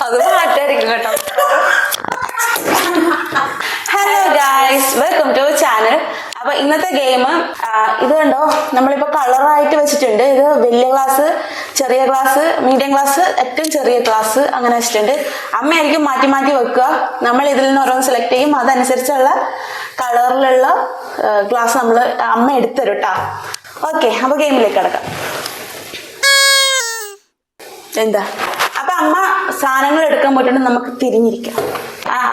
അത് മാറ്റായിരിക്കും കേട്ടോ. Hello guys, welcome to channel. അപ്പൊ ഇന്നത്തെ ഗെയിം ഇത് കണ്ടോ, നമ്മളിപ്പോ കളറായിട്ട് വെച്ചിട്ടുണ്ട്. ഇത് വലിയ ഗ്ലാസ്, ചെറിയ ഗ്ലാസ്, മീഡിയം ഗ്ലാസ്, ഏറ്റവും ചെറിയ ഗ്ലാസ് അങ്ങനെ വെച്ചിട്ടുണ്ട്. അമ്മയായിരിക്കും മാറ്റി മാറ്റി വെക്കുക. നമ്മൾ ഇതിൽ നിന്ന് ഓരോന്ന് സെലക്ട് ചെയ്യും. അതനുസരിച്ചുള്ള കളറിലുള്ള ഗ്ലാസ് നമ്മൾ അമ്മ എടുത്തരും കേട്ടോ. ഓക്കെ, അപ്പൊ ഗെയിമിലേക്ക് കിടക്കാം. എന്താ അപ്പൊ അമ്മ സാധനങ്ങൾ എടുക്കാൻ പോയിട്ടുണ്ട്. നമുക്ക് തിരിഞ്ഞിരിക്കാം.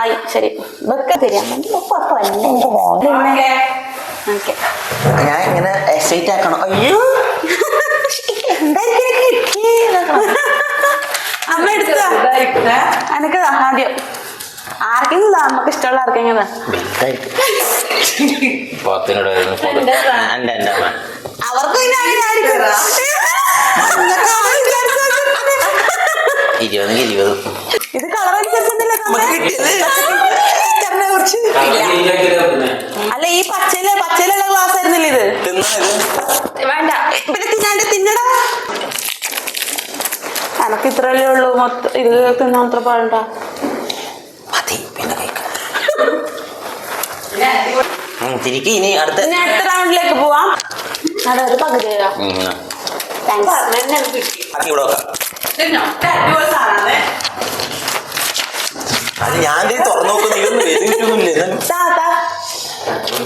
ആയി ശരി, വെക്ക തിരിയാൻ ഞാൻ ഇങ്ങനെ എക്സൈറ്റ് ആക്കണം. അയ്യോ അമ്മ എടുത്ത എനക്ക് ആദ്യം ആർക്കെങ്കിലും നമുക്ക് ഇഷ്ടമുള്ള ആർക്കെങ്കിലും അവർക്ക് പിന്നെ അങ്ങനെ ആയിരിക്കും. 20 ഇത് കളർ അനുസരിച്ചല്ലേ അല്ല, ഈ പച്ചയിലുള്ള ഗ്ലാസ് ആയിരുന്നില്ല ഇത്. വേണ്ട, പിന്നെ തിന്നടാ. എനക്ക് ഇത്രയല്ലേ ഉള്ളൂ. മൊത്തം ഇത് തിന്നാൻ അത്ര പാടണ്ട. ഇനി അടുത്ത റൗണ്ടിലേക്ക് പോവാം. അതൊരു പകുതി അത് ഞാൻ തുറന്നു നോക്കുന്നില്ല.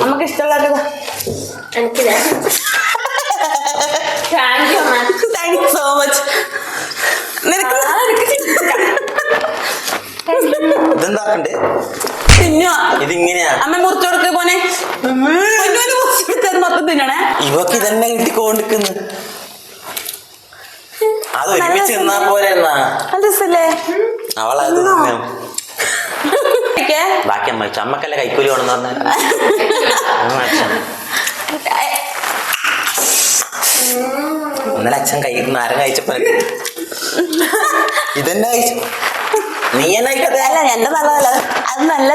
നമുക്ക് ഇഷ്ടമുള്ള താങ്ക് യു സോ മച്ച്. ഇതെന്താക്കണ്ടേ? ഇതിങ്ങനെയാ അമ്മ മുറിച്ചു കൊടുക്ക പോനെ. മൊത്തം തിന്നണേ. ഇവക്ക് ഇതന്നെ കിട്ടിക്കൊണ്ടിരിക്കുന്നു. അത് ഒരുമിച്ച് നിന്നാ പോരെ. അവളത് ബാക്കി അമ്മ ചമ്മക്കല്ലേ കൈക്കൂലി വേണമെന്ന് പറഞ്ഞാൽ ഇന്നലെ അച്ഛൻ നാരങ്ങ കഴിച്ചപ്പോ ഇതെന്നെ കഴിച്ചു. നീ എന്നെ അല്ല, എന്റെ നല്ലതല്ല, അത് നല്ല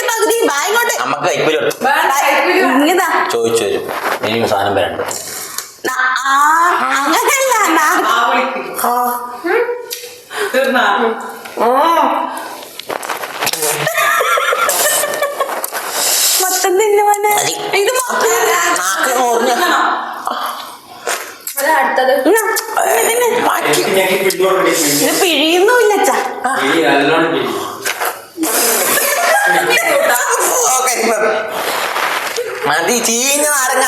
പകുതി ബായിങ്ങോട്ട് അമ്മക്ക് കൈക്കൂലി ചോദിച്ചു വരും. ഇനിയും സാധനം വരണ്ട. അങ്ങനല്ല, മൊത്തം തിന്നുവാന്. ഇത് ഇത് പിഴിയൊന്നുമില്ല. മതി, ചീഞ്ഞ നാരങ്ങ.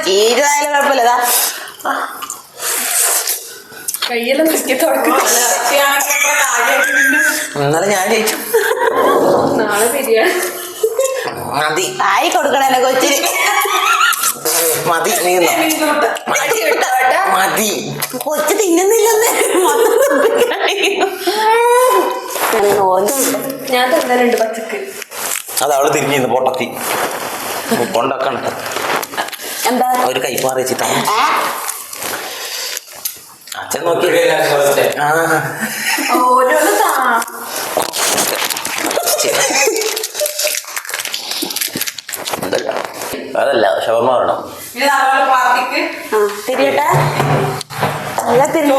ചീഞ്ഞായാലും കുഴപ്പമില്ലതാ. കയ്യെല്ലാം ഇന്നലെ ഞാൻ ജയിച്ചു. നാളെ ബിരിയാണി മതി. ആയി കൊടുക്കണേ കൊച്ചിന്. മതി, നീ മതി. കൊച്ചു തിന്നുന്നില്ലെന്ന് ഞാൻ തന്നാലുണ്ട് പച്ചക്ക്. അത് അവള് തിരിഞ്ഞിന്ന് പൊട്ടത്തി കൊണ്ടൊക്കെ എന്താ ഒരു കൈമാറി വെച്ചിട്ടാ അച്ഛൻ നോക്കി. അതല്ല ഷവർമ വേണം. തിരിയട്ടെ. നല്ല തിരിഞ്ഞു.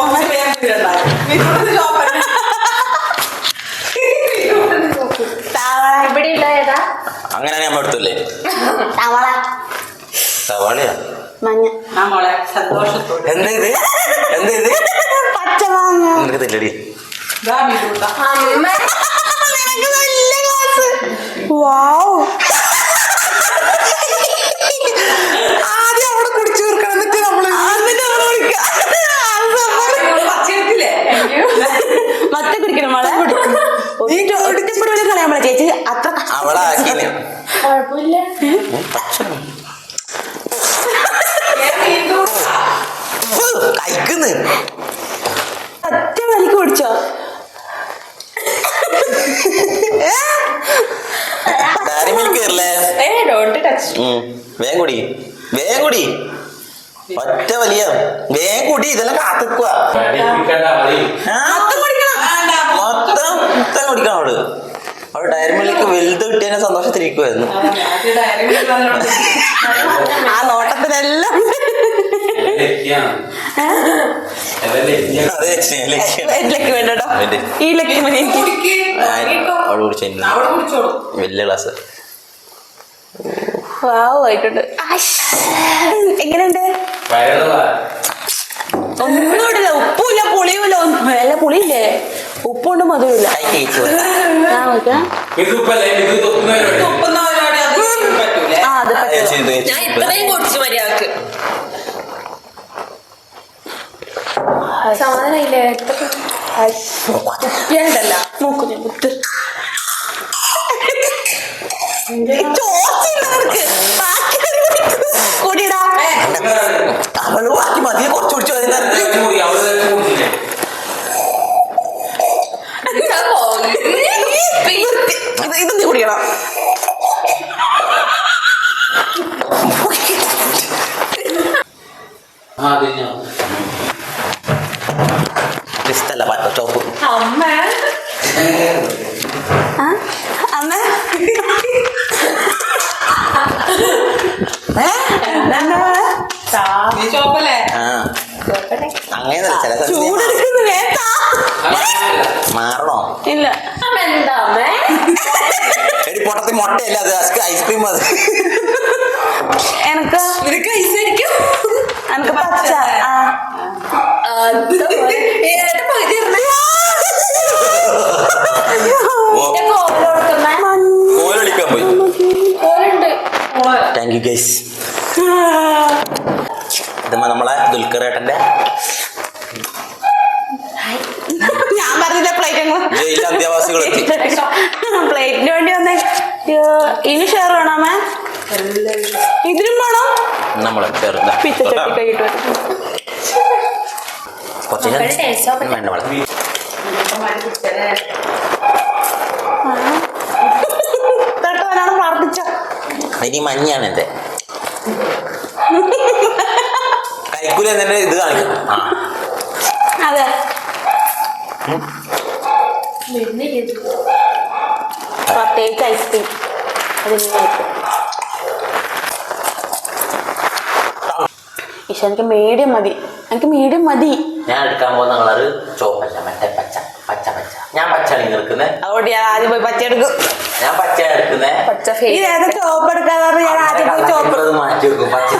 ഇവിടെ ഉണ്ടായതാ. അങ്ങനെ നമ്മൾ എടുത്തല്ലേ. തവള സവാളയാ മഞ്ഞ എന്താ ഇത്? എന്താ ഇത്? പച്ച മാങ്ങ. നിനക്ക് തെല്ലടി. ആദ്യം അവിടെ കുടിച്ചു തീർക്കണം, എന്നിട്ട് നമ്മള് മറ്റ കുടിക്കണം. മോളെ ഒറ്റപ്പെടുന്ന കളയാൻ മോളെ ചേച്ചി. അത്ര അവളാക്കിന് കുഴപ്പമില്ല. കഴിക്കുന്നു. ഒറ്റ വലിക്ക് കുടിച്ചോ. വേഗം കുടി, വേഗം കുടി. ഒറ്റ വലിയ വേഗം കുടി. ഇതെല്ലാം കാത്തിക്കുക. മൊത്തം കുടിക്കണം അവള്. അവിടെ ഡയറി മിൽക്ക് വലുത് കിട്ടിയതിനെ സന്തോഷത്തിരിക്കുമായിരുന്നു. ആ നോട്ടത്തിനെല്ലാം ലക്ക് വേണ്ടോ? ഈ ലക്ക് മതി എനിക്ക്. അവിടെ വലിയ ക്ലാസ് വാവ് ആയിട്ടുണ്ട്. എങ്ങനെയുണ്ട്? ഒന്നുകൂടില്ല, ഉപ്പുമില്ല പുളിയുമില്ല, നല്ല പുളിയില്ലേ, ഉപ്പുണ്ട് മധുരമില്ല. ഞാൻ ഇത്രയും കുടിച്ചു മര്യാദക്ക് സമാധാനമില്ലേ? ഉപ്പിയണ്ടല്ല നോക്കുന്നു മുത്ത് കൂടിയിടാ. അവള് ബാക്കി മതിയെ കുറച്ച് കുടിച്ചു. ഇതൊന്നും കുടിക്കണം. ഇഷ്ടല്ല ചോപ്പ്. അമ്മ അമ്മ ചോപ്പല്ലേ? അങ്ങനെയല്ല ചില ചൂടെടുക്കുന്നു വേണ്ട. മാറണോ? ഇല്ല അമ്മ എന്താ അമ്മേ? എടി പൊട്ടത്തി മുട്ടയല്ല അത്, ഐസ്ക്രീം അത്. എനക്ക് നിനക്ക് ഐസായിരിക്കും. എനക്ക് പച്ച. കോലൊളിക്കാൻ പോയി. Thank you guys. ഇതുമ്പോ നമ്മളെ ദുൽഖറേട്ടന്റെ ഞാൻ പറഞ്ഞില്ല പ്ലേറ്റ് ജയിലിലെ അന്ത്യവാസികൾ എത്തി. പ്ലേറ്റിന് വേണ്ടി വന്നേ. ഇനി ഷെയർ വേണോ അമ്മ? ഇതിനും വേണോ? നമ്മളെ ചെറുതാ പിച്ചച്ചട്ടി കൈയിട്ട് വരും. കുറച്ച് വേണ്ട വള തൊട്ടവനാണ് പ്രാർത്ഥിച്ച. ഇനി മഞ്ഞാണ് എന്റെ കൈക്കൂലി എന്നെ ഇത് കാണിക്കും. ആ അതെ പ്രത്യേകിച്ച് ഐസ്ക്രീം അതിനായിരിക്കും. ഈശോ എനിക്ക് മീഡിയം മതി, എനിക്ക് മീഡിയം മതി. ഞാൻ എടുക്കാൻ പോകുന്ന കളറ് ചോപ്പല്ല, മറ്റേ പച്ച. പച്ച പച്ച ഞാൻ പച്ചാണ് എടുക്കുന്നത്. അതുകൊണ്ട് ഞാൻ ആദ്യം പോയി പച്ച എടുക്കും. ഞാൻ പച്ചയാണ് എടുക്കുന്നത്. പച്ച ഏതാ ചോപ്പ് എടുക്കാതെ ഞാൻ ആദ്യം പോയി ചോപ്പ് മാറ്റി വെക്കും. പച്ച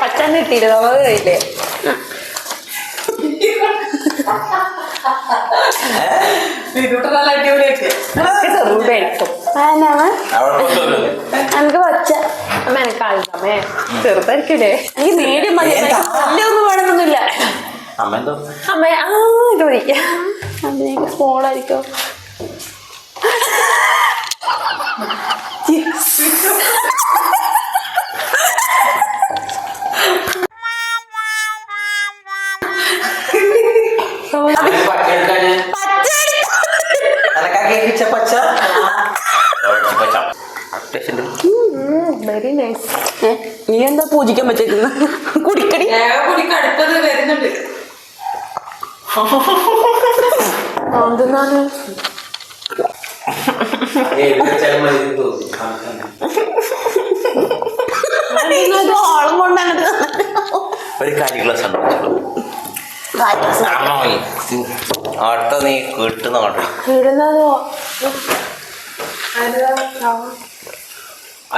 പച്ച കിട്ടിയില്ല നമുക്ക് കഴിയില്ലേ? നല്ല അടിപൊളിയായിട്ട് എനിക്ക് പച്ച. അമ്മ എനിക്ക് ആൾക്കമ്മേ ചെറുതായിരിക്കൂലേ? എനിക്ക് മീഡിയം മതി, നല്ല ഒന്നും വേണമെന്നൊന്നുമില്ല. അമ്മ എന്തോ അമ്മ ഇത് മതി. അതിനേക്ക് സ്മോളായിരിക്കും. Very nice. നീ എന്താ പൂജിക്കാൻ പറ്റിയിരിക്കുന്ന? കുടിക്കടി. അടുത്തത് വരുന്നുണ്ട്. എന്താണ് ഓളം കൊണ്ടാണ് ഒരു കാര്യം ഗ്ലാസ് ഉണ്ടോ? ഓട്ടോ നീ കിട്ടുന്ന ഓട്ടോ ഇടുന്നതോ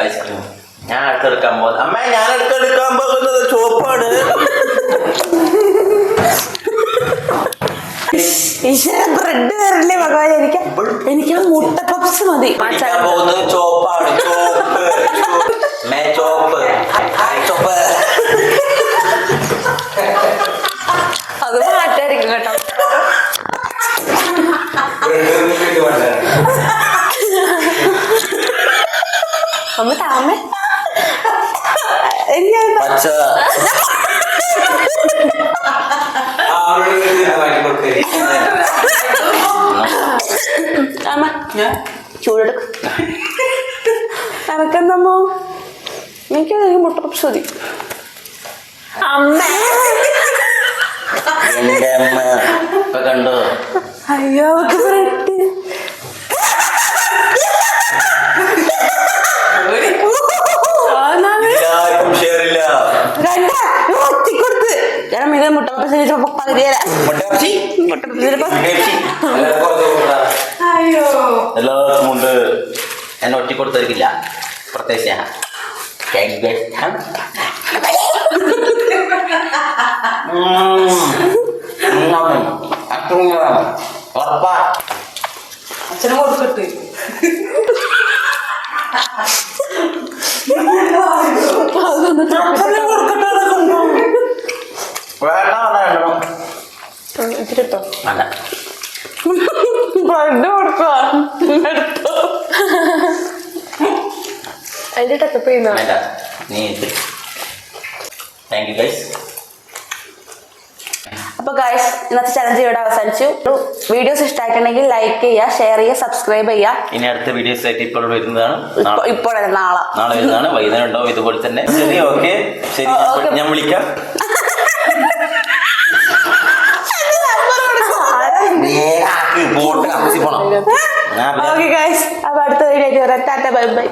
ഐസ്ക്രീം ഞാൻ അടുത്തെടുക്കാൻ പോകുന്നത്. അമ്മ ഞാൻ അടുത്തെടുക്കാൻ പോകുന്നത് ചോപ്പാണ്. ബ്രെഡ് വരില്ലേ ഭഗവാൻ? എനിക്ക് മുട്ട പപ്സ് മതി. പോകുന്നത് ചോപ്പാണ്. ചോപ്പ് ചോപ്പ് ചോപ്പ് അത് മാറ്റായിരിക്കും കേട്ടോ. അമ്മ താമേ പച്ച ചൂടെടുക്കും. എനക്കെന്തമ്മോ എനിക്ക് മുട്ട പപ്സ് മതി. അമ്മ എന്റെ അമ്മ ഇപ്പൊ കണ്ടോ? അയ്യോ അവക്ക് ബ്രെഡ്. എല്ലാവർക്കും ഷെയർ ഇല്ല. ഒറ്റിക്കൊടുത്ത് ഞാൻ ഇത് മുട്ട പകുതിയല്ല അയ്യോ എല്ലാവർക്കും ഉണ്ട്. എന്നെ ഒറ്റിക്കൊടുത്തവർക്കില്ല പ്രത്യേകിച്ച് അച്ഛനും കൊടുത്തിട്ട് ഇച്ചിരിട്ടോ ബ്രെഡ് കൊടുക്കുക എടുത്തോ. അതിന്റെ ടച്ചപ്പ് ചെയ്യുന്ന നീ താങ്ക് യു ഗൈസ്. അപ്പൊ ഗൈസ് ഇന്നത്തെ ചലഞ്ച് ഇവിടെ അവസാനിച്ചു. വീഡിയോസ് ഇഷ്ടമായിട്ടുണ്ടെങ്കിൽ ലൈക്ക് ചെയ്യുക, ഷെയർ ചെയ്യുക, സബ്സ്ക്രൈബ് ചെയ്യുക. ഇനി അടുത്ത വീഡിയോസ് ആയിട്ട് ഇപ്പോൾ വരുന്നതാണ്. ഇപ്പോഴല്ല നാളെ വരുന്നതാണ്. വൈകുന്നേരം ഉണ്ടാവും ഇതുപോലെ തന്നെ. ശരി, ഓക്കെ, ശരി, ഞാൻ വിളിക്കാം. പോട്ടെ, പോണം. ഓക്കെ ഗൈസ്, അപ്പൊ അടുത്ത വീഡിയോ ആയിട്ട് വരാം. Tata, bye bye.